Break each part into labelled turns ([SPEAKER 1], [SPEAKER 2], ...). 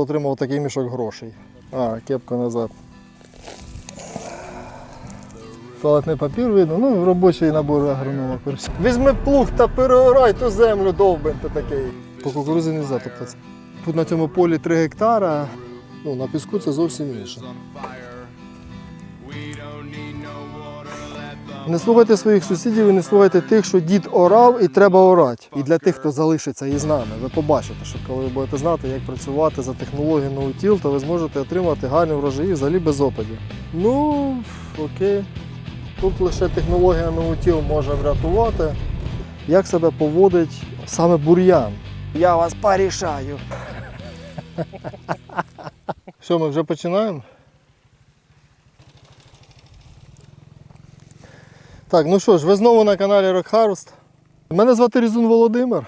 [SPEAKER 1] отримав такий мішок грошей. Кепка назад. Туалетний папір видно, ну робочий набор агронома. Візьми плуг та переорай ту землю, довбень ти такий. По кукурудзі не можна топтатися. Тут на цьому полі 3 гектара, ну на піску це зовсім інше. Не слухайте своїх сусідів і не слухайте тих, що дід орав і треба орати. І для тих, хто залишиться із нами, ви побачите, що коли ви будете знати, як працювати за технологією ноутіл, то ви зможете отримати гарні врожаї взагалі без опадів. Ну, окей. Тут лише технологія ноутіл може врятувати, як себе поводить саме бур'ян. Я вас порішаю. Що, ми вже починаємо? Так, ну що ж, ви знову на каналі Rock Harvest. Мене звати Різун Володимир.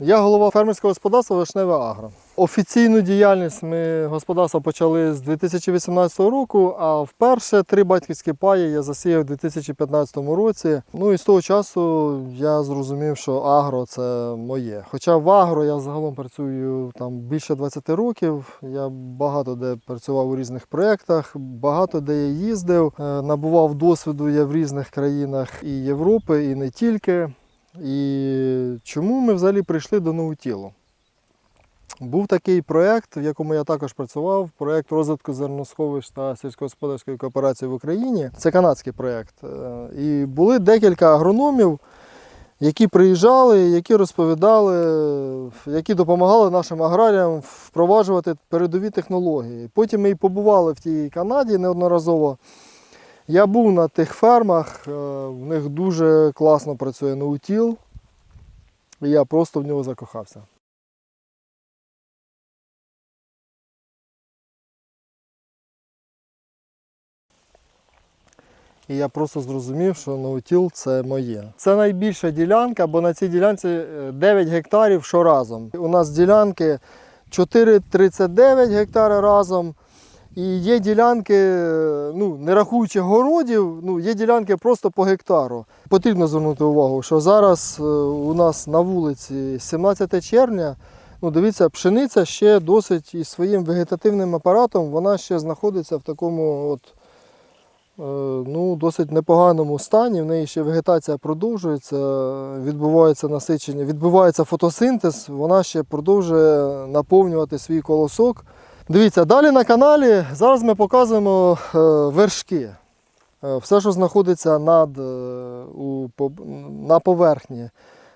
[SPEAKER 1] Я голова фермерського господарства «Вишневе Агро». Офіційну діяльність ми господарства почали з 2018 року, а вперше 3 батьківські паї я засіяв у 2015 році. Ну і з того часу я зрозумів, що агро – це моє. Хоча в агро я загалом працюю там більше 20 років. Я багато де працював у різних проєктах, багато де я їздив. Набував досвіду я в різних країнах і Європи, і не тільки. І чому ми взагалі прийшли до ноутілу? Був такий проєкт, в якому я також працював, проєкт розвитку зерносховищ та сільськогосподарської кооперації в Україні. Це канадський проєкт. І були декілька агрономів, які приїжджали, які розповідали, які допомагали нашим аграріям впроваджувати передові технології. Потім ми і побували в тій Канаді неодноразово. Я був на тих фермах, в них дуже класно працює ноутіл, і я просто в нього закохався. І я просто зрозумів, що ноутіл – це моє. Це найбільша ділянка, бо на цій ділянці 9 гектарів щоразом. У нас ділянки 4,39 гектари разом. І є ділянки, ну, не рахуючи городів, ну, є ділянки просто по гектару. Потрібно звернути увагу, що зараз у нас на вулиці 17 червня, ну, дивіться, пшениця ще досить із своїм вегетативним апаратом, вона ще знаходиться в такому от, ну, досить непоганому стані, в неї ще вегетація продовжується, відбувається насичення, відбувається фотосинтез, вона ще продовжує наповнювати свій колосок. Дивіться, далі на каналі зараз ми показуємо вершки. Все, що знаходиться на поверхні.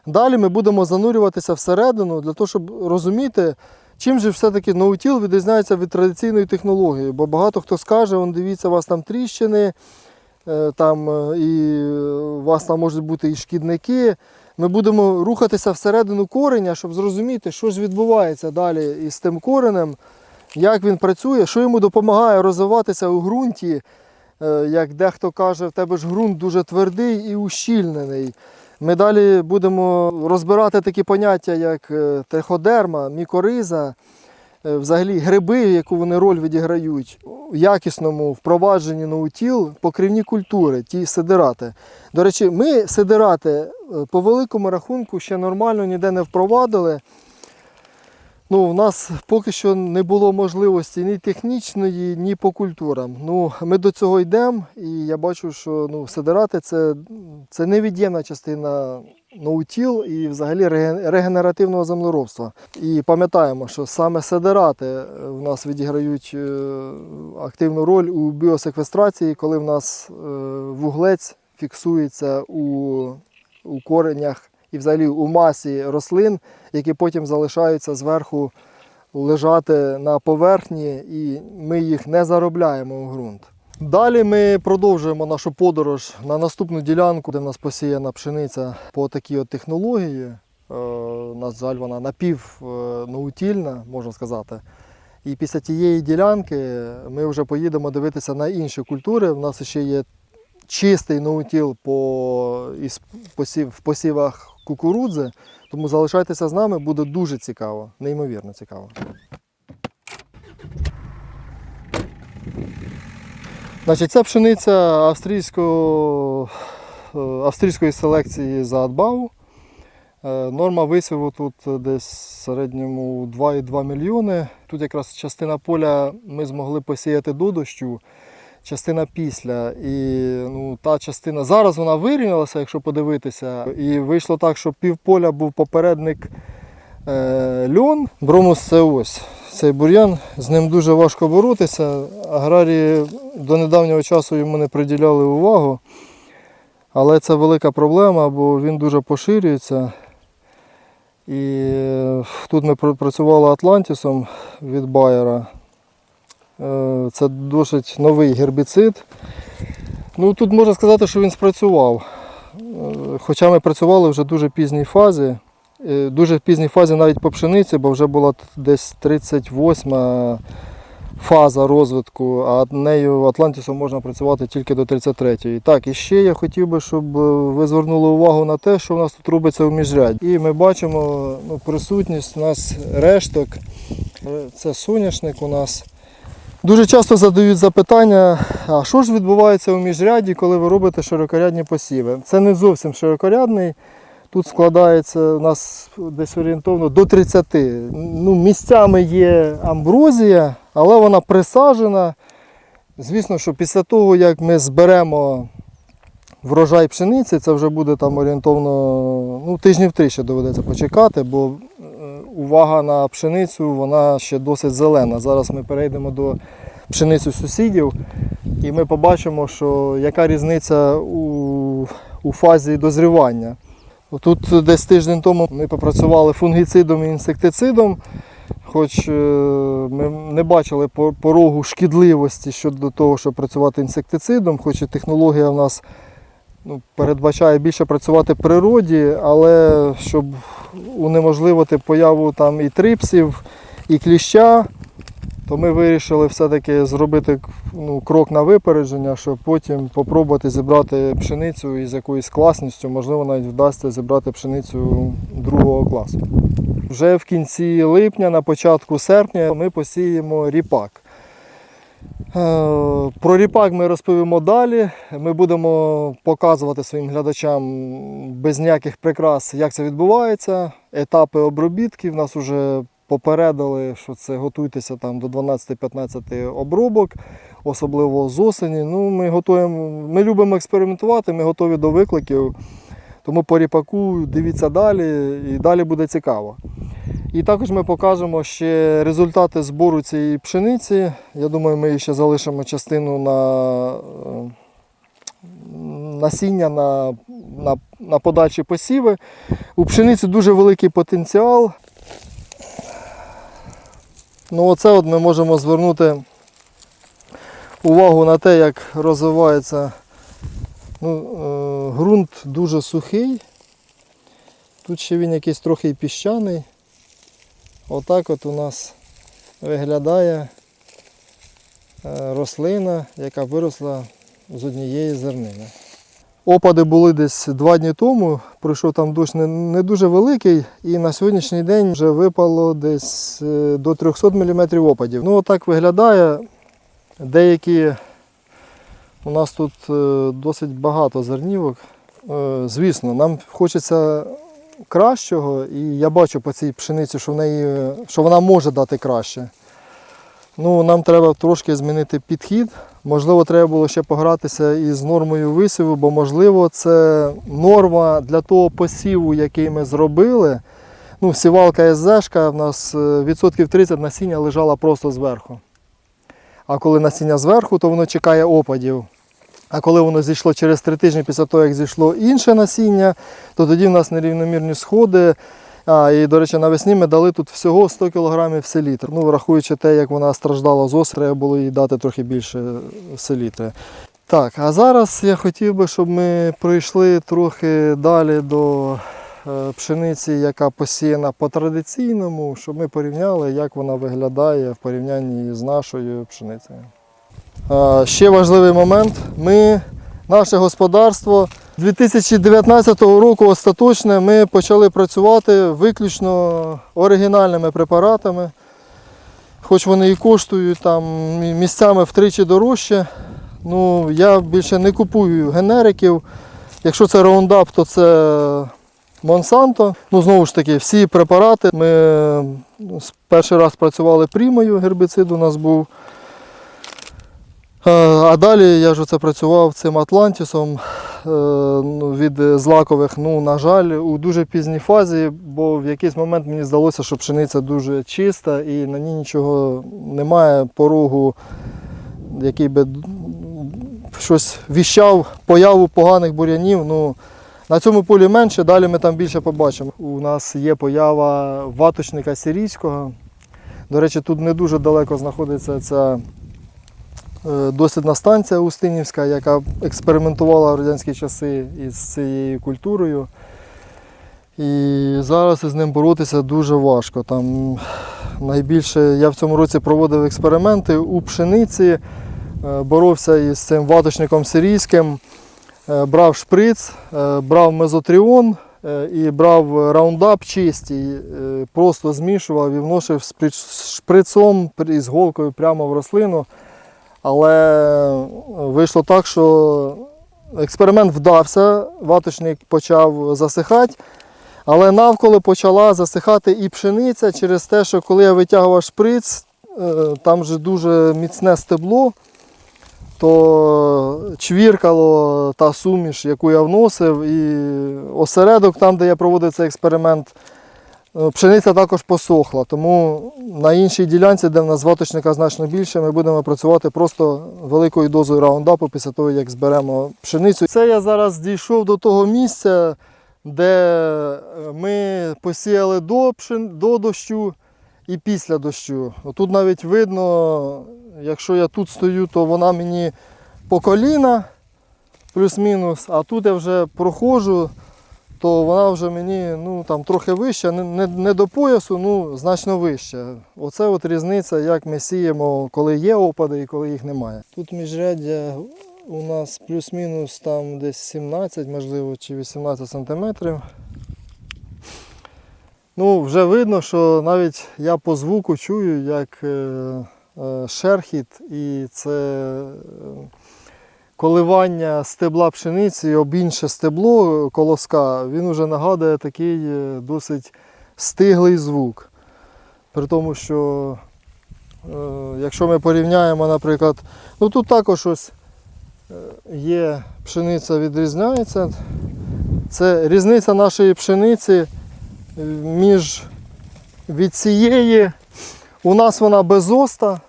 [SPEAKER 1] Далі ми будемо занурюватися всередину, для того, щоб розуміти, чим же все-таки ноутіл відрізняється від традиційної технології. Бо багато хто скаже, он, дивіться, у вас там тріщини, там, і у вас там можуть бути і шкідники. Ми будемо рухатися всередину кореня, щоб зрозуміти, що ж відбувається далі із тим коренем, як він працює, що йому допомагає розвиватися у ґрунті. Як дехто каже, в тебе ж ґрунт дуже твердий і ущільнений. Ми далі будемо розбирати такі поняття, як триходерма, мікориза, взагалі гриби, яку вони роль відіграють у якісному впровадженні ноутіл, покривні культури, ті сидирати. До речі, ми сидирати по великому рахунку ще нормально ніде не впровадили. Ну, у нас поки що не було можливості ні технічної, ні по культурам. Ну, ми до цього йдемо, і я бачу, що ну, сидирати – це невід'ємна частина ноутіл і взагалі регенеративного землеробства. І пам'ятаємо, що саме сидирати в нас відіграють активну роль у біосеквестрації, коли в нас вуглець фіксується у коренях і взагалі у масі рослин, які потім залишаються зверху лежати на поверхні, і ми їх не заробляємо у ґрунт. Далі ми продовжуємо нашу подорож на наступну ділянку, де в нас посіяна пшениця по такій от технології. На жаль, вона напівноутільна, можна сказати. І після тієї ділянки ми вже поїдемо дивитися на інші культури. У нас ще є чистий ноутіл в посівах кукурудзи, тому залишайтеся з нами, буде дуже цікаво, неймовірно цікаво. Значить, це пшениця австрійської селекції Заатбау. Норма висіву тут десь в середньому 2,2 мільйони. Тут якраз частина поля ми змогли посіяти до дощу, частина після. І та частина зараз вона вирівнялася, якщо подивитися. І вийшло так, що півполя був попередник льон. Бромус це ось цей бур'ян, з ним дуже важко боротися. Аграрії до недавнього часу йому не приділяли увагу. Але це велика проблема, бо він дуже поширюється. І тут ми працювали Атлантісом від Байера. Це досить новий гербіцид. Тут можна сказати, що він спрацював. Хоча ми працювали вже в дуже пізній фазі. Дуже в пізній фазі навіть по пшениці, бо вже була десь 38-ма фаза розвитку, а нею Атлантісом можна працювати тільки до 33-ї. Так, і ще я хотів би, щоб ви звернули увагу на те, що у нас тут робиться в міжрядді. І ми бачимо присутність у нас решток. Це соняшник у нас. Дуже часто задають запитання, а що ж відбувається у міжрядді, коли ви робите широкорядні посіви. Це не зовсім широкорядний. Тут складається у нас десь орієнтовно до 30. Місцями є амброзія, але вона присаджена. Звісно, що після того, як ми зберемо врожай пшениці, це вже буде там орієнтовно тижнів 3 ще доведеться почекати, бо увага на пшеницю, вона ще досить зелена. Зараз ми перейдемо до пшениці сусідів і ми побачимо, що яка різниця у фазі дозрівання. Тут десь тиждень тому ми попрацювали фунгіцидом і інсектицидом, хоч ми не бачили порогу шкідливості щодо того, щоб працювати інсектицидом, хоч і технологія в нас передбачає більше працювати в природі, але щоб унеможливити появу там і трипсів, і кліща, то ми вирішили все-таки зробити крок на випередження, щоб потім спробувати зібрати пшеницю із якоюсь класністю, можливо навіть вдасться зібрати пшеницю другого класу. Вже в кінці липня, на початку серпня ми посіємо ріпак. Про ріпак ми розповімо далі. Ми будемо показувати своїм глядачам без ніяких прикрас, як це відбувається. Етапи обробітків нас вже попередили, що це готуйтеся там до 12-15 обробок, особливо з осені. Ми любимо експериментувати, ми готові до викликів. Тому по ріпаку дивіться далі і далі буде цікаво. І також ми покажемо ще результати збору цієї пшениці. Я думаю, ми ще залишимо частину на насіння на подальші посіви. У пшениці дуже великий потенціал. Оце ми можемо звернути увагу на те, як розвивається. Ґрунт дуже сухий. Тут ще він якийсь трохи і піщаний. Отак от у нас виглядає рослина, яка виросла з однієї зернини. Опади були десь 2 дні тому, пройшов там дощ не дуже великий, і на сьогоднішній день вже випало десь до 300 мм опадів. Отак виглядає. Деякі у нас тут досить багато зернівок. Звісно, нам хочеться кращого, і я бачу по цій пшениці, що вона може дати краще. Нам треба трошки змінити підхід. Можливо, треба було ще погратися із нормою висіву, бо, можливо, це норма для того посіву, який ми зробили. Сівалка СЗ-шка, в нас відсотків 30 насіння лежало просто зверху. А коли насіння зверху, то воно чекає опадів. А коли воно зійшло через 3 тижні після того, як зійшло інше насіння, то тоді в нас нерівномірні сходи. І, до речі, навесні ми дали тут всього 100 кг селітр. Врахуючи те, як вона страждала з осені, треба було їй дати трохи більше селітри. Так, а зараз я хотів би, щоб ми пройшли трохи далі до пшениці, яка посіяна по традиційному, щоб ми порівняли, як вона виглядає в порівнянні з нашою пшеницею. Ще важливий момент. Наше господарство 2019 року остаточне ми почали працювати виключно оригінальними препаратами. Хоч вони і коштують там місцями втричі дорожче. Я більше не купую генериків. Якщо це Roundup, то це Монсанто. Ну, знову ж таки, всі препарати. Ми перший раз працювали прімою, гербіцид у нас був. А далі я ж оце працював цим Атлантісом від злакових. Ну, на жаль, у дуже пізній фазі, бо в якийсь момент мені здалося, що пшениця дуже чиста і на ній нічого немає, порогу, який би щось віщав, появу поганих бур'янів. Ну, на цьому полі менше, далі ми там більше побачимо. У нас є поява ваточника сирійського. До речі, тут не дуже далеко знаходиться ця дослідна станція Устинівська, яка експериментувала в радянські часи із цією культурою. І зараз із ним боротися дуже важко. Там найбільше я в цьому році проводив експерименти у пшениці, боровся із цим ваточником сирійським, брав шприц, брав мезотріон і брав раундап чистий, просто змішував і вносив шприцом із голкою прямо в рослину. Але вийшло так, що експеримент вдався, ваточник почав засихати, але навколо почала засихати і пшениця через те, що коли я витягував шприц, там же дуже міцне стебло, то чвіркало та суміш, яку я вносив, і осередок, там де я проводив цей експеримент, пшениця також посохла. Тому на іншій ділянці, де в нас ваточника значно більше, ми будемо працювати просто великою дозою раундапу після того, як зберемо пшеницю. Це я зараз дійшов до того місця, де ми посіяли до дощу і після дощу. Тут навіть видно, якщо я тут стою, то вона мені по коліна, плюс-мінус, а тут я вже проходжу, то вона вже мені там, трохи вища, не до поясу, значно вища. Оце от різниця, як ми сіємо, коли є опади і коли їх немає. Тут міжряддя у нас плюс-мінус там десь 17, можливо, чи 18 сантиметрів. Вже видно, що навіть я по звуку чую, як шерхіт, і це коливання стебла пшениці об інше стебло колоска, він вже нагадує такий досить стиглий звук. При тому, що якщо ми порівняємо, наприклад, тут також ось є пшениця, відрізняється. Це різниця нашої пшениці від цієї. У нас вона безоста.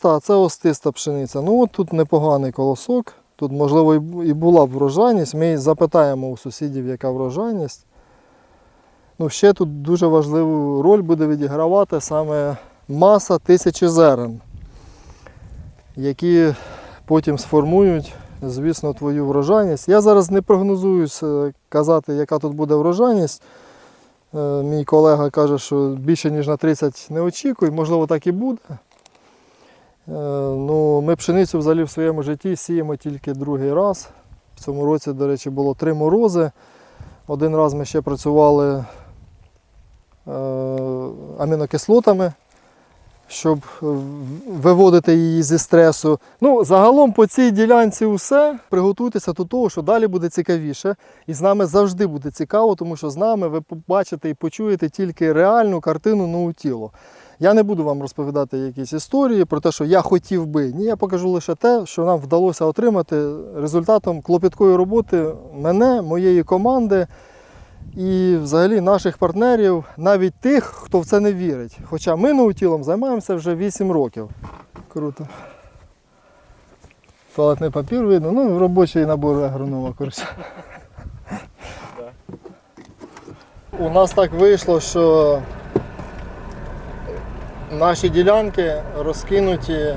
[SPEAKER 1] А це остиста пшениця. От тут непоганий колосок. Тут, можливо, і була б врожайність. Ми запитаємо у сусідів, яка врожайність. Ще тут дуже важливу роль буде відігравати саме маса 1000 зерен, які потім сформують, звісно, твою врожайність. Я зараз не прогнозую казати, яка тут буде врожайність. Мій колега каже, що більше ніж на 30 не очікуй, можливо, так і буде. Ми пшеницю взагалі в своєму житті сіємо тільки другий раз. В цьому році, до речі, було 3 морози. Один раз ми ще працювали амінокислотами, щоб виводити її зі стресу. Загалом по цій ділянці все. Приготуйтеся до того, що далі буде цікавіше. І з нами завжди буде цікаво, тому що з нами ви побачите і почуєте тільки реальну картину ноутілу. Я не буду вам розповідати якісь історії про те, що я хотів би. Ні, я покажу лише те, що нам вдалося отримати результатом клопіткої роботи мене, моєї команди і взагалі наших партнерів, навіть тих, хто в це не вірить. Хоча ми ноутілом займаємося вже 8 років. Круто. Туалетний папір видно, робочий набор агронома. У нас так вийшло, що наші ділянки розкинуті,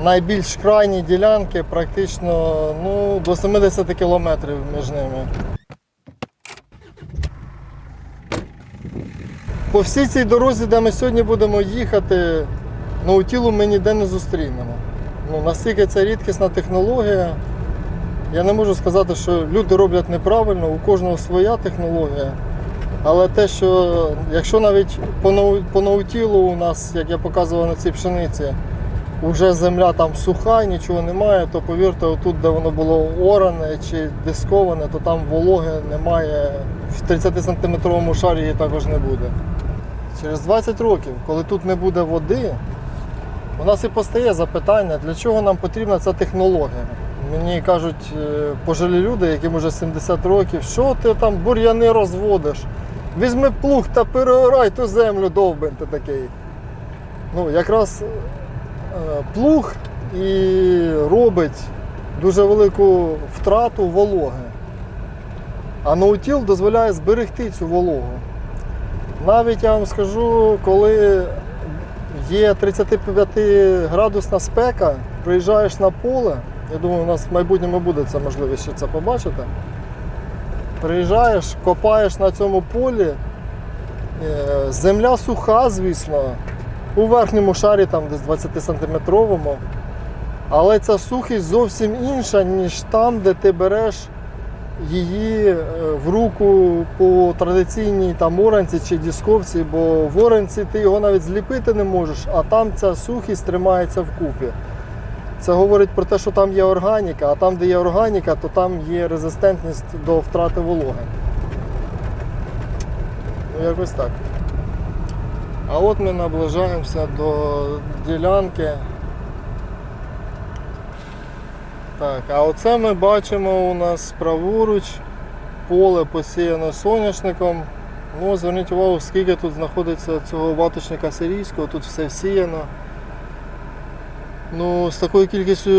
[SPEAKER 1] найбільш крайні ділянки практично до 70 кілометрів між ними. По всій цій дорозі, де ми сьогодні будемо їхати, ноутілу ми ніде не зустрінемо. Настільки це рідкісна технологія. Я не можу сказати, що люди роблять неправильно, у кожного своя технологія. Але те, що якщо навіть по ноутілу у нас, як я показував на цій пшениці, вже земля там суха, нічого немає, то повірте, отут, де воно було оране чи дисковане, то там вологи немає. В 30-сантиметровому шарі її також не буде. Через 20 років, коли тут не буде води, у нас і постає запитання, для чого нам потрібна ця технологія. Мені кажуть пожилі люди, яким вже 70 років, що ти там бур'яни розводиш, візьми плуг та переорай ту землю, довбень ти такий. Ну, якраз плуг і робить дуже велику втрату вологи. А ноутіл дозволяє зберегти цю вологу. Навіть я вам скажу, коли є 35-градусна спека, приїжджаєш на поле, я думаю, у нас в майбутньому буде ця можливість ще це побачити. Приїжджаєш, копаєш на цьому полі, земля суха, звісно, у верхньому шарі, там десь 20-сантиметровому, але ця сухість зовсім інша, ніж там, де ти береш її в руку по традиційній там оранці чи дисковці, бо в оранці ти його навіть зліпити не можеш, а там ця сухість тримається вкупі. Це говорить про те, що там є органіка, а там, де є органіка, то там є резистентність до втрати вологи. Ну, якось так. А от ми наближаємося до ділянки. Так, а оце ми бачимо у нас праворуч, поле посіяно соняшником. Ну, зверніть увагу, скільки тут знаходиться цього ваточника сирійського, тут все всіяно. Ну, з такою кількістю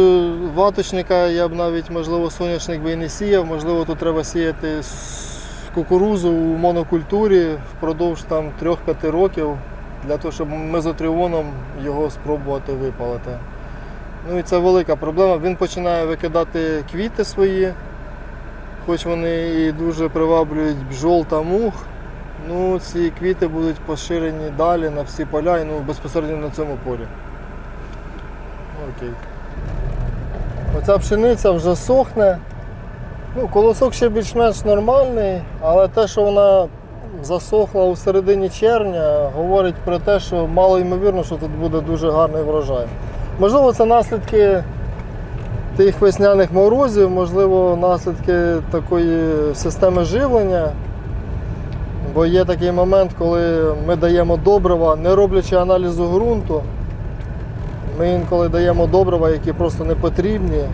[SPEAKER 1] ваточника я б навіть, можливо, соняшник би і не сіяв, можливо, тут треба сіяти кукурудзу у монокультурі впродовж 3-5 років, для того, щоб мезотріоном його спробувати випалити. Ну і це велика проблема. Він починає викидати квіти свої, хоч вони і дуже приваблюють бджол та мух. Ну, ці квіти будуть поширені далі на всі поля, і безпосередньо на цьому полі. Окей. Оця пшениця вже сохне. Ну, колосок ще більш-менш нормальний, але те, що вона засохла у середині червня, говорить про те, що мало ймовірно, що тут буде дуже гарний врожай. Можливо, це наслідки тих весняних морозів, можливо, наслідки такої системи живлення. Бо є такий момент, коли ми даємо добрива, не роблячи аналізу ґрунту. Ми інколи даємо добрива, які просто не потрібні,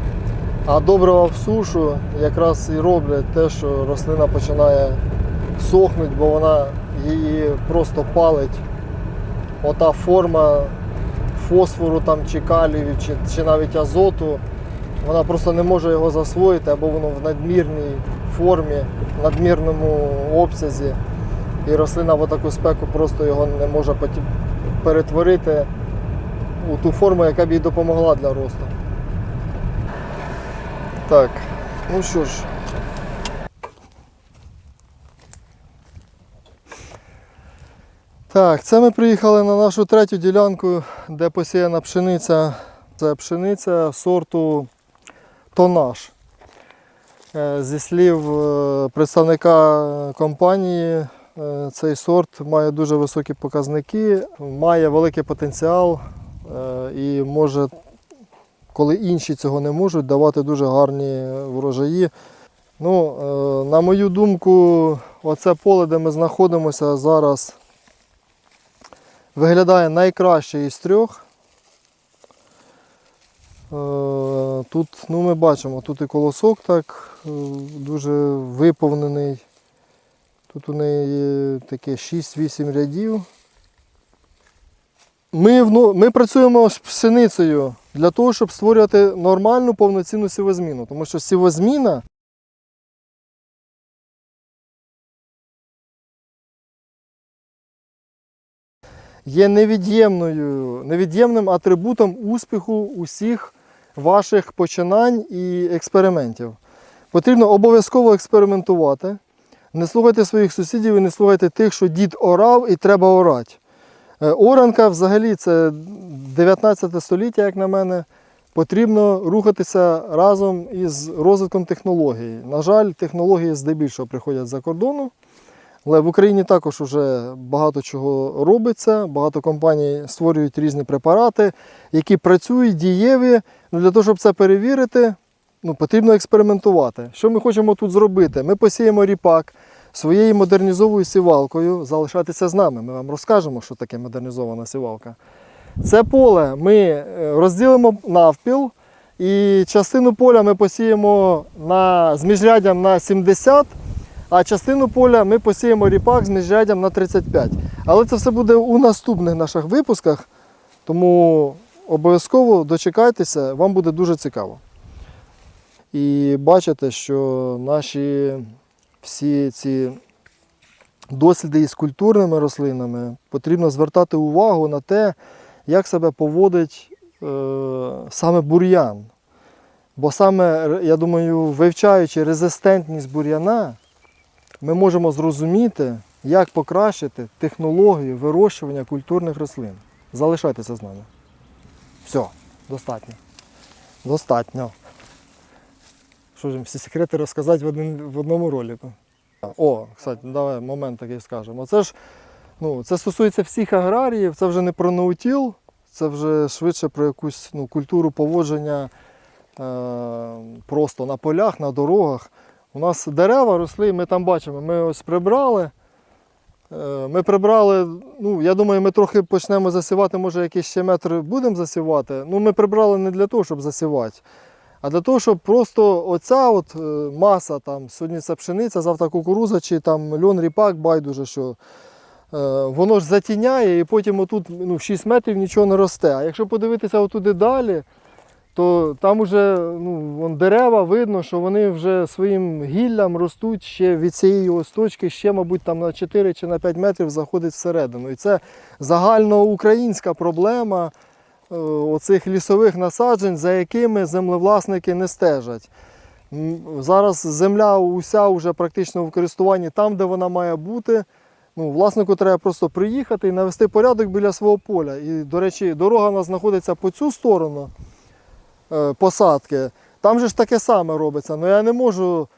[SPEAKER 1] а добрива в сушу якраз і роблять те, що рослина починає сохнути, бо вона її просто палить. Ота форма фосфору там, чи калію, чи навіть азоту, вона просто не може його засвоїти, або воно в надмірній формі, в надмірному обсязі. І рослина в таку спеку просто його не може перетворити у ту форму, яка б їй допомогла для росту. Так, ну що ж. Так, це ми приїхали на нашу третю ділянку, де посіяна пшениця. Це пшениця сорту Тонаж. Зі слів представника компанії, цей сорт має дуже високі показники, має великий потенціал і може, коли інші цього не можуть, давати дуже гарні врожаї. Ну, на мою думку, оце поле, де ми знаходимося зараз, виглядає найкраще із трьох. Тут, ну, ми бачимо, тут і колосок так дуже виповнений. Тут у неї таке 6-8 рядів. Ми працюємо з пшеницею для того, щоб створювати нормальну повноцінну сівозміну. Тому що сівозміна є невід'ємним атрибутом успіху усіх ваших починань і експериментів. Потрібно обов'язково експериментувати. Не слухайте своїх сусідів і не слухайте тих, що дід орав і треба орати. Оранка взагалі це 19 століття, як на мене. Потрібно рухатися разом із розвитком технологій. На жаль, технології здебільшого приходять з-за кордону, Але в Україні також вже багато чого робиться, багато компаній створюють різні препарати, які працюють, дієві. Для того, щоб це перевірити, потрібно експериментувати. Що ми хочемо тут зробити? Ми посіємо ріпак своєю модернізованою сівалкою. Залишайтеся з нами, ми вам розкажемо, що таке модернізована сівалка. Це поле ми розділимо навпіл, і частину поля ми посіємо з міжряддям на 70, а частину поля ми посіємо ріпак з міжряддям на 35. Але це все буде у наступних наших випусках, тому обов'язково дочекайтеся, вам буде дуже цікаво. І бачите, що наші всі ці досліди із культурними рослинами потрібно звертати увагу на те, як себе поводить саме бур'ян. Бо саме, я думаю, вивчаючи резистентність бур'яна, ми можемо зрозуміти, як покращити технологію вирощування культурних рослин. Залишайтеся з нами. Все, достатньо. Достатньо. Що ж, всі секрети розказати в одному ролику. О, кстати, давай момент такий скажемо. Це ж, це стосується всіх аграріїв, це вже не про ноутіл, це вже швидше про якусь культуру поводження просто на полях, на дорогах. У нас дерева росли, ми там бачимо, ми ось прибрали. Я думаю, ми трохи почнемо засівати, може якийсь ще метр будемо засівати. Ми прибрали не для того, щоб засівати, а для того, щоб просто оця маса, сьогодні це пшениця, завтра кукуруза чи льон, ріпак, байдуже що, воно ж затіняє і потім отут 6 метрів нічого не росте. А якщо подивитися отуди далі, то там вже дерева, видно, що вони вже своїм гіллям ростуть ще від цієї ось точки, ще, мабуть, на 4 чи на 5 метрів заходить всередину. І це загальноукраїнська проблема оцих лісових насаджень, за якими землевласники не стежать. Зараз земля уся вже практично в користуванні там, де вона має бути. Власнику треба просто приїхати і навести порядок біля свого поля. І, до речі, дорога у нас знаходиться по цю сторону посадки. Там же ж таке саме робиться. Я не можу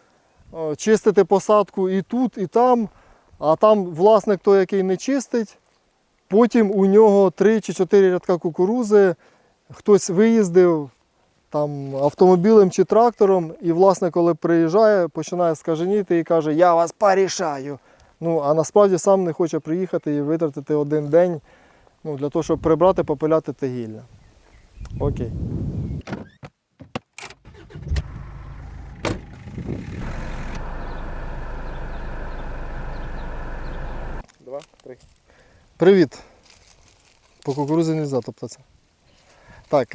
[SPEAKER 1] чистити посадку і тут, і там, а там власник той, який не чистить, потім у нього 3 чи 4 рядка кукурузи, хтось виїздив автомобілем чи трактором, і власник, коли приїжджає, починає скаженіти і каже: "Я вас порішаю". А насправді сам не хоче приїхати і витратити один день для того, щоб прибрати, попиляти те гілля. Окей. Два, три. Привіт. По кукурузі не можна топтатися. Так,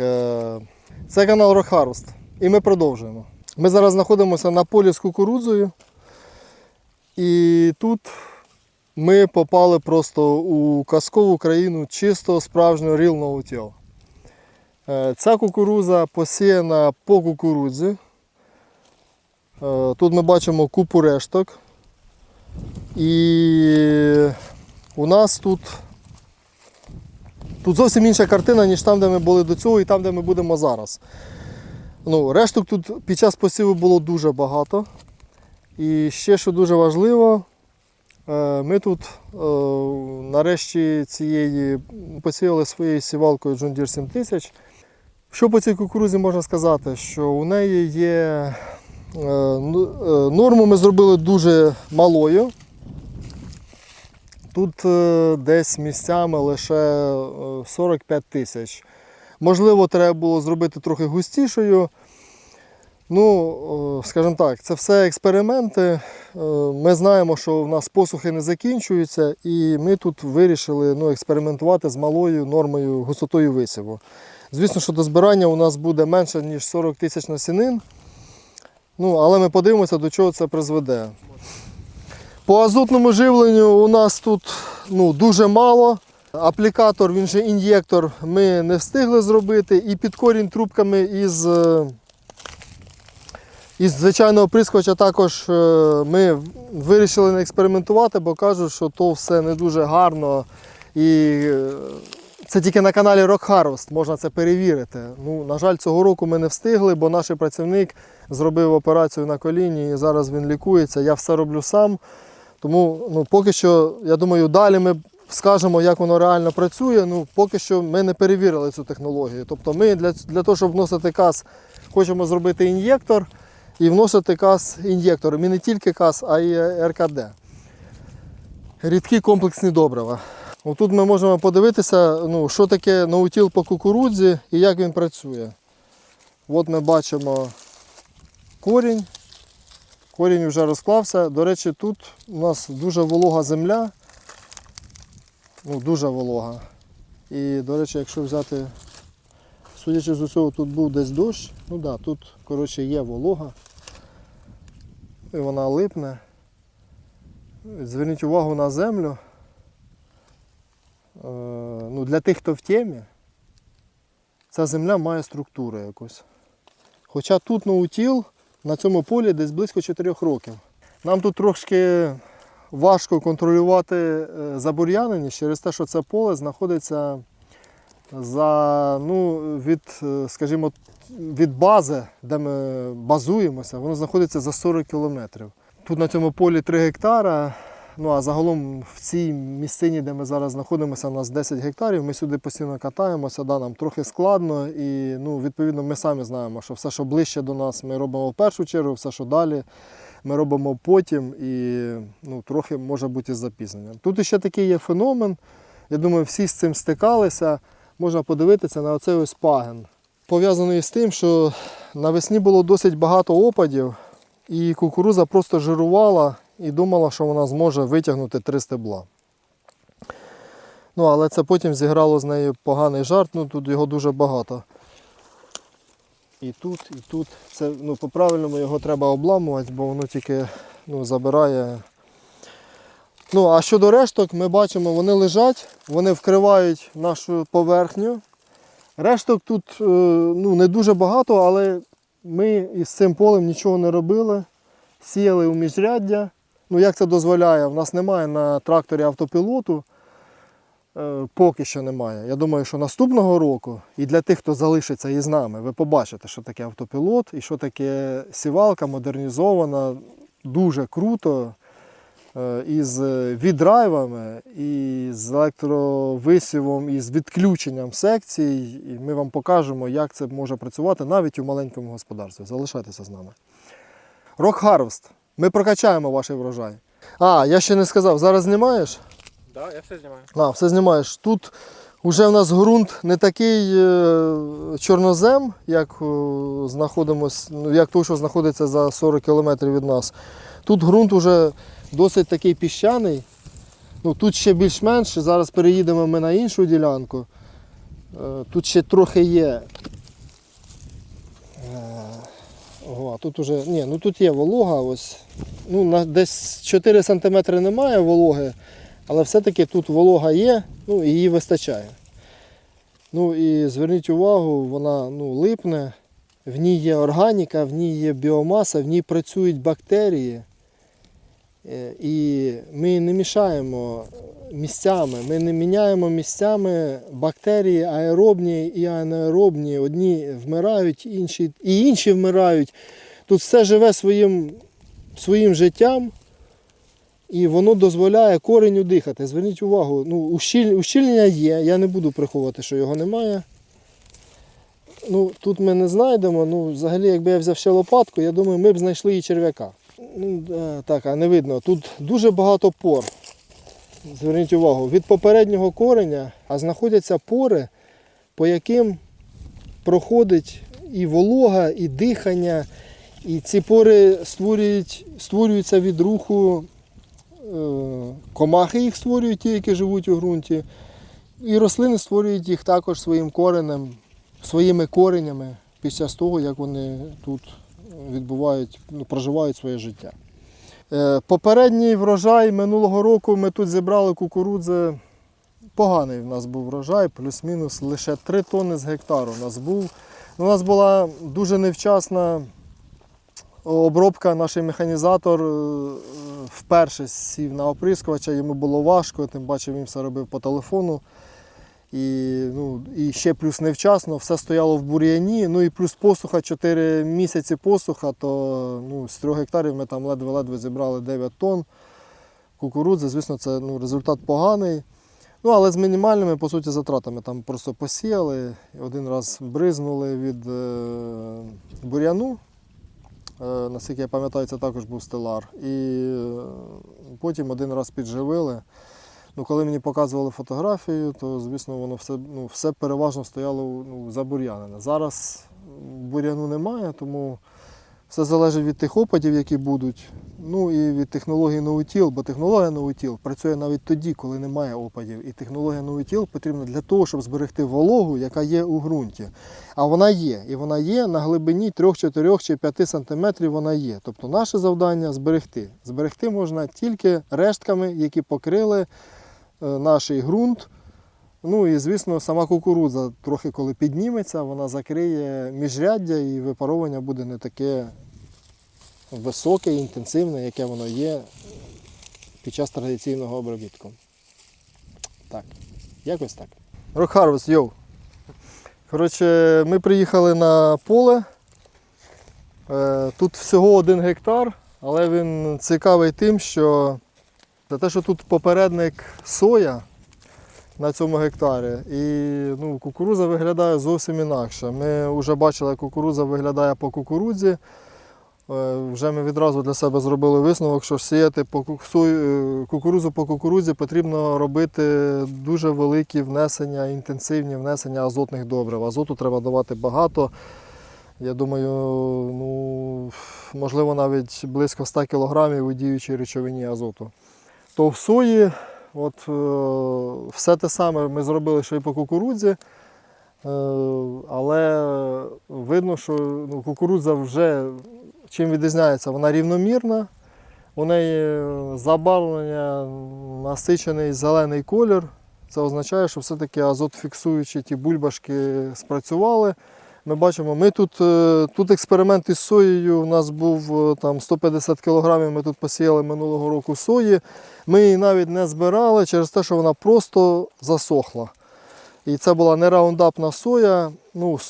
[SPEAKER 1] це канал Rock Harvest. І ми продовжуємо. Ми зараз знаходимося на полі з кукурудзою. І тут ми попали просто у казкову країну чисто справжнього real no-till. Ця кукурудза посіяна по кукурудзі. Тут ми бачимо купу решток. І у нас тут зовсім інша картина, ніж там, де ми були до цього і там, де ми будемо зараз. Решток тут під час посіву було дуже багато. І ще, що дуже важливо, ми тут нарешті посіяли своєю сівалкою John Deere 7000. Що по цій кукурузі можна сказати? Що у неї є норму ми зробили дуже малою. Тут десь місцями лише 45 тисяч. Можливо, треба було зробити трохи густішою. Скажімо так, це все експерименти. Ми знаємо, що в нас посухи не закінчуються, і ми тут вирішили експериментувати з малою нормою, густотою висіву. Звісно, що до збирання у нас буде менше, ніж 40 тисяч насінин. Але ми подивимося, до чого це призведе. По азотному живленню у нас тут дуже мало. Аплікатор, він же ін'єктор, ми не встигли зробити. І під корінь трубками із звичайного прискоча також ми вирішили не експериментувати, бо кажуть, що то все не дуже гарно. І це тільки на каналі Rock Harvest можна це перевірити. На жаль, цього року ми не встигли, бо наш працівник зробив операцію на коліні і зараз він лікується. Я все роблю сам. Тому поки що, я думаю, далі ми скажемо, як воно реально працює. Поки що ми не перевірили цю технологію. Тобто ми для того, щоб вносити КАЗ, хочемо зробити ін'єктор і вносити КАЗ ін'єктором. І не тільки КАЗ, а й РКД. Рідкі комплексні добрива. Тут ми можемо подивитися, що таке ноутіл по кукурудзі і як він працює. От ми бачимо корінь. Корінь вже розклався. До речі, тут у нас дуже волога земля. Дуже волога. І, до речі, якщо взяти, судячи з усього, тут був десь дощ. Тут, коротше, є волога. І вона липне. Зверніть увагу на землю. Для тих, хто в темі, ця земля має структуру якусь. Хоча тут ноутіл на цьому полі десь близько 4 років. Нам тут трошки важко контролювати забур'яненість через те, що це поле знаходиться скажімо, від бази, де ми базуємося, воно знаходиться за 40 кілометрів. Тут на цьому полі 3 гектара, а загалом в цій місцині, де ми зараз знаходимося, у нас 10 гектарів, ми сюди постійно катаємося, нам трохи складно і відповідно ми самі знаємо, що все, що ближче до нас, ми робимо в першу чергу, все, що далі, ми робимо потім і трохи може бути із запізненням. Тут ще такий є феномен, я думаю, всі з цим стикалися, можна подивитися на оцей ось пагін. Пов'язаний з тим, що навесні було досить багато опадів і кукурудза просто жирувала і думала, що вона зможе витягнути 3 стебла. Але це потім зіграло з нею поганий жарт, тут його дуже багато. І тут. Це, по-правильному його треба обламувати, бо воно тільки забирає. А щодо решток, ми бачимо, вони лежать, вони вкривають нашу поверхню. Решток тут не дуже багато, але ми із цим полем нічого не робили. Сіяли у міжряддя. Як це дозволяє? У нас немає на тракторі автопілоту. Поки що немає. Я думаю, що наступного року, і для тих, хто залишиться із нами, ви побачите, що таке автопілот і що таке сівалка модернізована, дуже круто, із віддрайвами, і з електровисівом, і з відключенням секцій. І ми вам покажемо, як це може працювати навіть у маленькому господарстві. Залишайтеся з нами. Rock Harvest. Ми прокачаємо ваш врожай. Я ще не сказав, зараз знімаєш?
[SPEAKER 2] Так, я все знімаю.
[SPEAKER 1] Все знімаєш. Тут вже в нас ґрунт не такий чорнозем, як той, що знаходиться за 40 кілометрів від нас. Тут ґрунт вже досить такий піщаний. Тут ще більш-менш, зараз переїдемо ми на іншу ділянку. Тут ще трохи є. Тут уже, тут є волога, ось. Десь 4 см немає вологи, але все-таки тут волога є, і її вистачає. І зверніть увагу, вона липне, в ній є органіка, в ній є біомаса, в ній працюють бактерії. І ми не мішаємо місцями, ми не міняємо місцями бактерії аеробні і анаеробні. Одні вмирають, інші вмирають. Тут все живе своїм життям і воно дозволяє кореню дихати. Зверніть увагу, ущільнення є, я не буду приховувати, що його немає. Тут ми не знайдемо, взагалі якби я взяв ще лопатку, я думаю, ми б знайшли і черв'яка. Не видно. Тут дуже багато пор. Зверніть увагу, від попереднього кореня, а знаходяться пори, по яким проходить і волога, і дихання. І ці пори створюються від руху, комахи їх створюють, ті, які живуть у ґрунті. І рослини створюють їх також своїм коренем, своїми коренями після того, як вони тут проживають своє життя. Попередній врожай минулого року ми тут зібрали кукурудзи. Поганий в нас був врожай, плюс-мінус лише 3 тонни з гектару у нас був. У нас була дуже невчасна обробка, наш механізатор вперше сів на оприскувача, йому було важко, тим паче він все робив по телефону. І ще плюс невчасно, все стояло в бур'яні, і плюс посуха, 4 місяці посуха, то з 3 гектарів ми там ледве-ледве зібрали 9 тонн. кукурудзи, звісно, це результат поганий. Але з мінімальними, по суті, затратами. Там просто посіяли, один раз бризнули від бур'яну. Наскільки я пам'ятаю, це також був стелар. І потім один раз підживили. Коли мені показували фотографію, то, звісно, воно все переважно стояло забур'янене. Зараз бур'яну немає, тому все залежить від тих опадів, які будуть, і від технології ноутіл, бо технологія ноутіл працює навіть тоді, коли немає опадів. І технологія ноутіл потрібна для того, щоб зберегти вологу, яка є у ґрунті. А вона є. І вона є на глибині 3, 4 чи 5 сантиметрів вона є. Тобто наше завдання – зберегти. Зберегти можна тільки рештками, які покрили наш ґрунт. І, звісно, сама кукурудза трохи коли підніметься, вона закриє міжряддя і випаровування буде не таке високе і інтенсивне, яке воно є під час традиційного обробітку. Так, якось так. Rock Harvest, йоу! Коротше, ми приїхали на поле. Тут всього 1 гектар, але він цікавий тим, що тут попередник соя на цьому гектарі. І кукурудза виглядає зовсім інакше. Ми вже бачили, як кукурудза виглядає по кукурудзі. Вже ми відразу для себе зробили висновок, що сіяти кукурудзу по кукурудзі потрібно робити дуже великі внесення, інтенсивні внесення азотних добрив. Азоту треба давати багато. Я думаю, можливо навіть близько 100 кг у діючій речовині азоту. То в сої все те саме ми зробили, що і по кукурудзі, але видно, що кукурудза вже чим відрізняється, вона рівномірна, у неї забарвлення, насичений зелений колір. Це означає, що все-таки азотфіксуючі ті бульбашки спрацювали. Ми бачимо, тут експеримент із соєю, у нас був 150 кг, ми тут посіяли минулого року сої. Ми її навіть не збирали через те, що вона просто засохла. І це була не раундапна соя,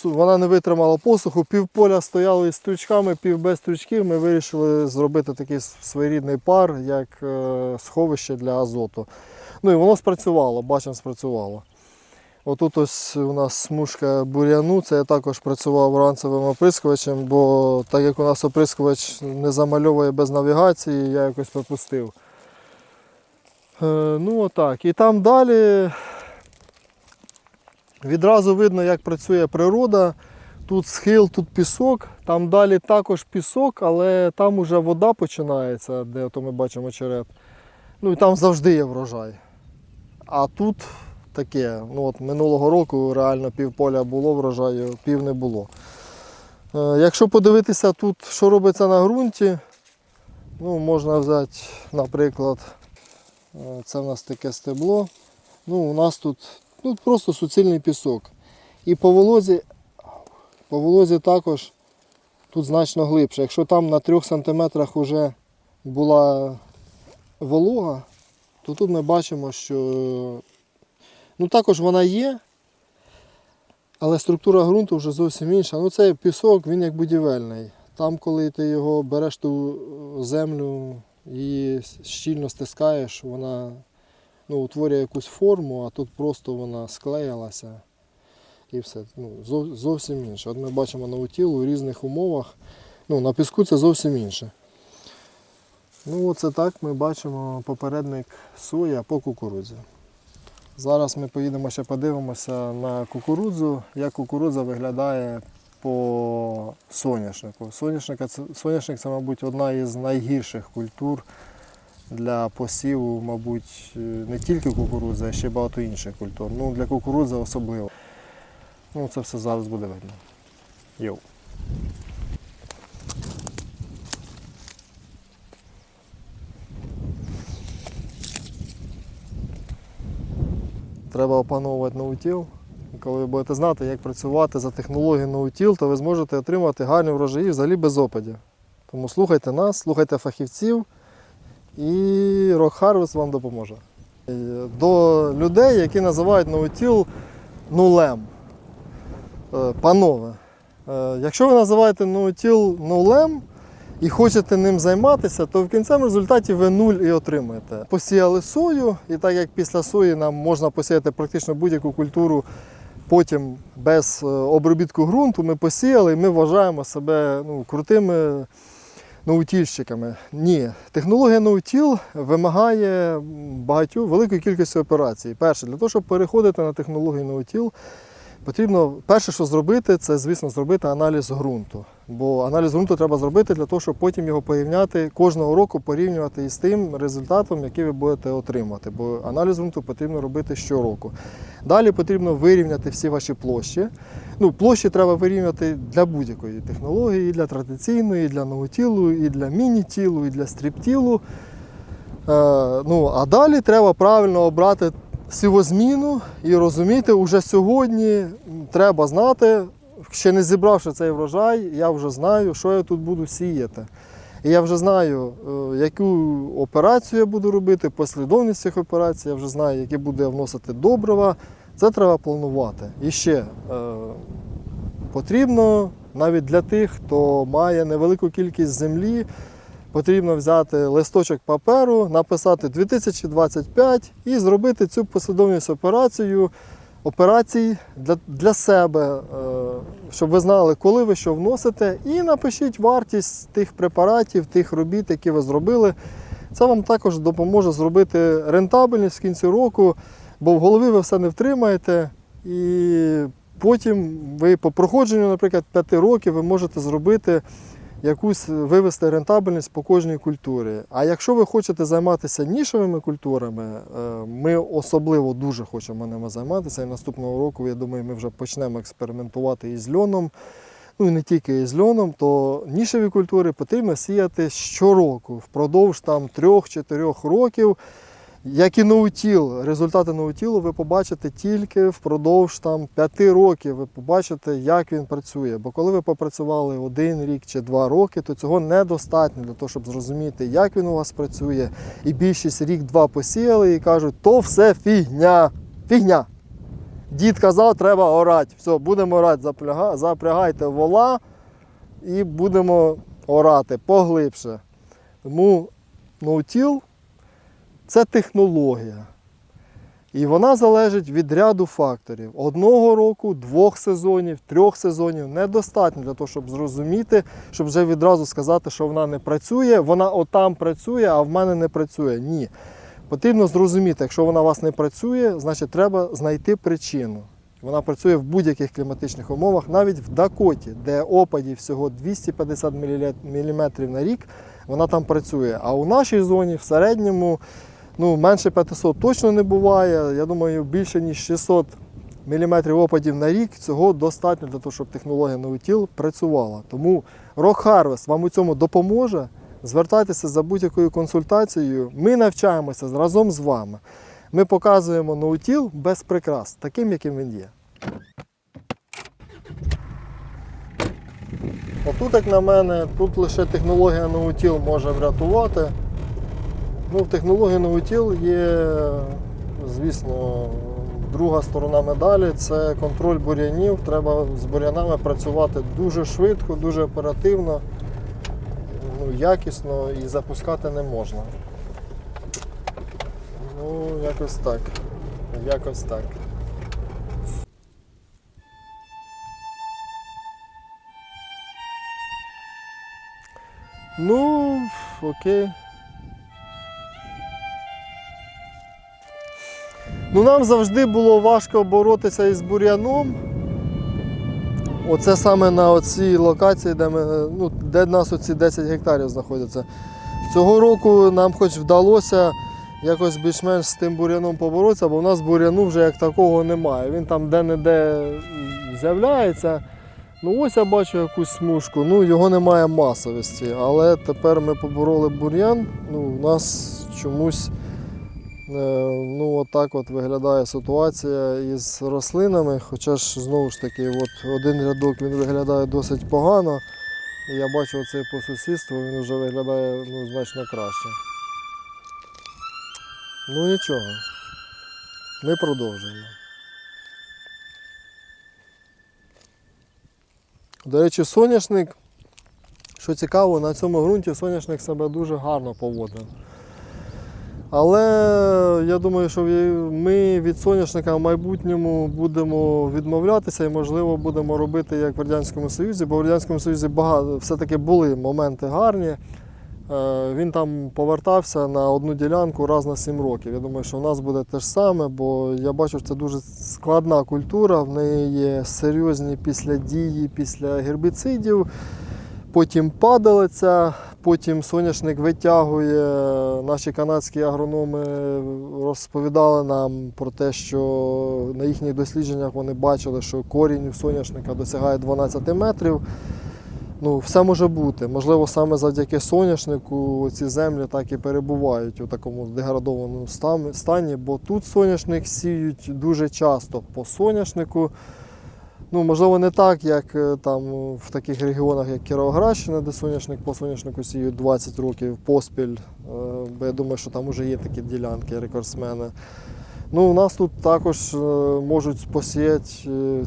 [SPEAKER 1] вона не витримала посуху, півполя стояло із стрючками, пів без стрючків. Ми вирішили зробити такий своєрідний пар, як сховище для азоту. І воно спрацювало, бачимо, спрацювало. Отут ось у нас смужка бур'яну, це я також працював ранцевим оприскувачем, бо так як у нас оприскувач не замальовує без навігації, я якось пропустив. Отак. І там далі відразу видно, як працює природа. Тут схил, тут пісок, там далі також пісок, але там уже вода починається, де ми бачимо очерет. І там завжди є врожай. А тут таке, минулого року реально півполя було врожаю, пів не було. Якщо подивитися тут, що робиться на ґрунті, можна взяти, наприклад, це в нас таке стебло. У нас тут просто суцільний пісок. І по волозі також тут значно глибше. Якщо там на 3 см вже була волога, то тут ми бачимо, що також вона є, але структура ґрунту вже зовсім інша. Цей пісок, він як будівельний. Там, коли ти його береш ту землю і щільно стискаєш, вона утворює якусь форму, а тут просто вона склеїлася і все. Зовсім інше. От ми бачимо ноутіл у різних умовах. На піску це зовсім інше. Оце так ми бачимо попередник соя по кукурудзі. Зараз ми поїдемо ще подивимося на кукурудзу, як кукурудза виглядає по соняшнику. Соняшник це, мабуть, одна із найгірших культур для посіву, мабуть, не тільки кукурудзи, а ще багато інших культур. Для кукурудзи особливо. Це все зараз буде видно. Йоу. Треба опановувати ноутіл. Коли ви будете знати, як працювати за технологією ноутіл, то ви зможете отримати гарні врожаї взагалі без опадів. Тому слухайте нас, слухайте фахівців, і Rock Harvest вам допоможе. До людей, які називають ноутіл нулем. Панове, якщо ви називаєте ноутіл нулем, і хочете ним займатися, то в кінцевому результаті ви 0 і отримаєте. Посіяли сою, і так як після сої нам можна посіяти практично будь-яку культуру, потім без обробітку ґрунту ми посіяли, і ми вважаємо себе крутими ноутільщиками. Ні, технологія ноутіл вимагає великої кількості операцій. Перше, для того, щоб переходити на технологію ноутіл, потрібно перше, що зробити, це, звісно, зробити аналіз ґрунту. Бо аналіз ґрунту треба зробити для того, щоб потім його порівняти, кожного року порівнювати із тим результатом, який ви будете отримувати. Бо аналіз ґрунту потрібно робити щороку. Далі потрібно вирівняти всі ваші площі. Площі треба вирівняти для будь-якої технології, і для традиційної, і для ноутілу, і для міні-тілу, і для стріптілу. А далі треба правильно обрати сівозміну і розуміти, уже сьогодні треба знати, ще не зібравши цей врожай, я вже знаю, що я тут буду сіяти. І я вже знаю, яку операцію я буду робити, послідовність цих операцій, я вже знаю, які буду я вносити добрива. Це треба планувати. І ще потрібно, навіть для тих, хто має невелику кількість землі, потрібно взяти листочок паперу, написати 2025 і зробити цю послідовність операцій для себе, щоб ви знали, коли ви що вносите, і напишіть вартість тих препаратів, тих робіт, які ви зробили. Це вам також допоможе зробити рентабельність в кінці року, бо в голові ви все не втримаєте, і потім ви по проходженню, наприклад, 5 років ви можете зробити вивести рентабельність по кожній культурі. А якщо ви хочете займатися нішевими культурами, ми особливо дуже хочемо ними займатися, і наступного року, я думаю, ми вже почнемо експериментувати із льоном, і не тільки із льоном, то нішеві культури потрібно сіяти щороку, впродовж 3-4 років. Як і ноутіл, результати ноутілу ви побачите тільки впродовж 5 років, ви побачите, як він працює. Бо коли ви попрацювали 1 рік чи 2 роки, то цього недостатньо для того, щоб зрозуміти, як він у вас працює. І більшість рік-два посіяли і кажуть, то все фігня. Фігня. Дід казав, треба орати. Все, будемо орати, запрягайте вола і будемо орати поглибше. Тому ноутіл – це технологія. І вона залежить від ряду факторів. 1 року, 2 сезонів, 3 сезонів недостатньо для того, щоб зрозуміти, щоб вже відразу сказати, що вона не працює, вона отам працює, а в мене не працює. Ні. Потрібно зрозуміти, якщо вона у вас не працює, значить треба знайти причину. Вона працює в будь-яких кліматичних умовах, навіть в Дакоті, де опадів всього 250 мм на рік, вона там працює. А у нашій зоні в середньому менше 500 точно не буває. Я думаю, більше ніж 600 мм опадів на рік цього достатньо для того, щоб технологія ноутіл працювала. Тому Rock Harvest вам у цьому допоможе. Звертайтеся за будь-якою консультацією. Ми навчаємося разом з вами. Ми показуємо ноутіл без прикрас, таким, яким він є. Отут, як на мене, тут лише технологія ноутіл може врятувати. В технології ноутіл є, звісно, друга сторона медалі – це контроль бур'янів. Треба з бур'янами працювати дуже швидко, дуже оперативно, якісно і запускати не можна. Якось так. Якось так. Окей. Нам завжди було важко боротися із бур'яном. Оце саме на оцій локації, де в нас оці 10 гектарів знаходяться. Цього року нам хоч вдалося якось більш-менш з тим бур'яном поборотися, бо в нас бур'яну вже як такого немає. Він там де-не-де з'являється. Ось я бачу якусь смужку, його немає масовості. Але тепер ми побороли бур'ян, у нас чомусь отак от виглядає ситуація із рослинами. Хоча ж, знову ж таки, один рядок він виглядає досить погано. І я бачу оцей по сусідству, він вже виглядає значно краще. Нічого, ми продовжуємо. До речі, соняшник Що цікаво, на цьому ґрунті соняшник себе дуже гарно поводив. Але я думаю, що ми від соняшника в майбутньому будемо відмовлятися і, можливо, будемо робити як в Радянському Союзі, бо в Радянському Союзі все-таки були моменти гарні. Він там повертався на одну ділянку раз на 7 років. Я думаю, що в нас буде те ж саме, бо я бачу, що це дуже складна культура, в неї є серйозні післядії після гербіцидів. Потім падалиця, потім соняшник витягує. Наші канадські агрономи розповідали нам про те, що на їхніх дослідженнях вони бачили, що корінь у соняшника досягає 12 метрів. Ну, все може бути. Можливо, саме завдяки соняшнику ці землі так і перебувають у такому деградованому стані, бо тут соняшник сіють дуже часто по соняшнику. Ну, можливо, не так, як там в таких регіонах, як Кіровоградщина, де соняшник по соняшнику сіють 20 років поспіль, бо я думаю, що там вже є такі ділянки, рекордсмени. Ну, у нас тут також можуть посіяти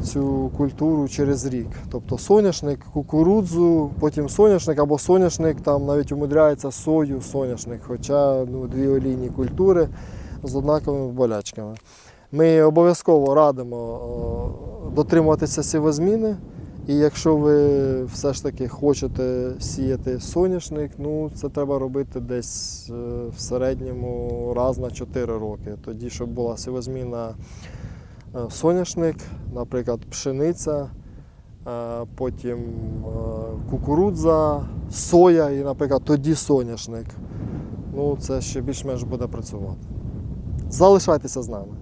[SPEAKER 1] цю культуру через рік. Тобто соняшник, кукурудзу, потім соняшник або соняшник, там навіть умудряється сою, соняшник, хоча дві олійні культури з однаковими болячками. Ми обов'язково радимо дотримуватися сівозміни. І якщо ви все ж таки хочете сіяти соняшник, ну це треба робити десь в середньому раз на 4 роки. Тоді, щоб була сівозміна соняшник, наприклад, пшениця, потім кукурудза, соя і, наприклад, тоді соняшник. Ну це ще більш-менш буде працювати. Залишайтеся з нами.